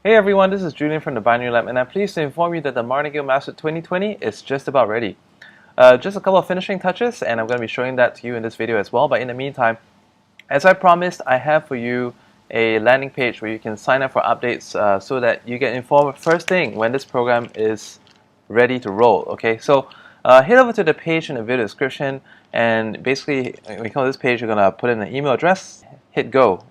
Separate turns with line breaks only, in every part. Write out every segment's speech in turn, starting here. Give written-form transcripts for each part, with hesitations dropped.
Hey everyone, this is Julian from the Binary Lab, and I'm pleased to inform you that the Martingale Master 2020 is just about ready. Just a couple of finishing touches, and I'm going to be showing that to you in this video as well. But in the meantime, as I promised, I have for you a landing page where you can sign up for updates so that you get informed first thing when this program is ready to roll. Okay, so head over to the page in the video description, and basically, when you come to this page, you're going to put in an email address, hit go.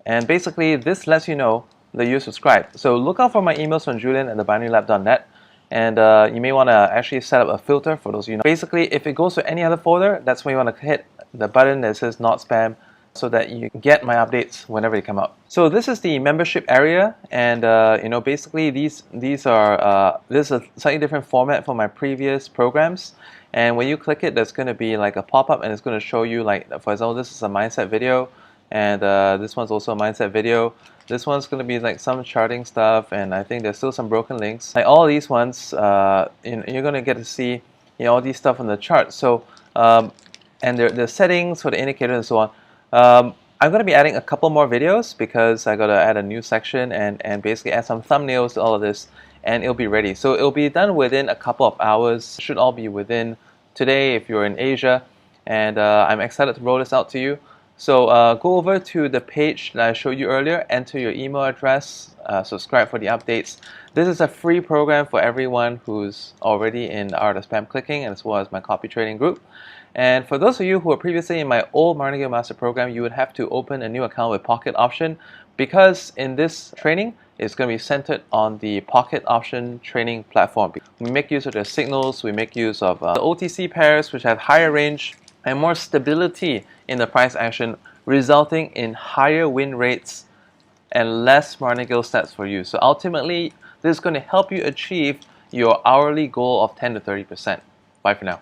And basically, this lets you know that you subscribe. So look out for my emails from Julian at thebinarylab.net. And you may want to actually set up a filter for those you know. Basically, if it goes to any other folder, that's when you want to hit the button that says not spam so that you get my updates whenever they come out. So this is the membership area, and basically these are this is a slightly different format for my previous programs. And when you click it, there's going to be like a pop-up, and it's going to show you, like, for example, this is a mindset video. And this one's also a mindset video. This one's going to be like some charting stuff, and I think there's still some broken links. Like all these ones, you're going to get to see all these stuff on the chart. So, and the settings for the indicators and so on. I'm going to be adding a couple more videos because I got to add a new section and basically add some thumbnails to all of this, and it'll be ready. So it'll be done within a couple of hours. Should all be within today if you're in Asia, and I'm excited to roll this out to you. So go over to the page that I showed you earlier, enter your email address, subscribe for the updates. This is a free program for everyone who's already in the Art of Spam Clicking, as well as my copy trading group. And for those of you who were previously in my old Martingale Master program, you would have to open a new account with Pocket Option, because in this training, it's going to be centered on the Pocket Option training platform. We make use of the signals, we make use of the OTC pairs, which have higher range and more stability in the price action, resulting in higher win rates and less Martingale steps for you. So ultimately, this is going to help you achieve your hourly goal of 10 to 30%. Bye for now.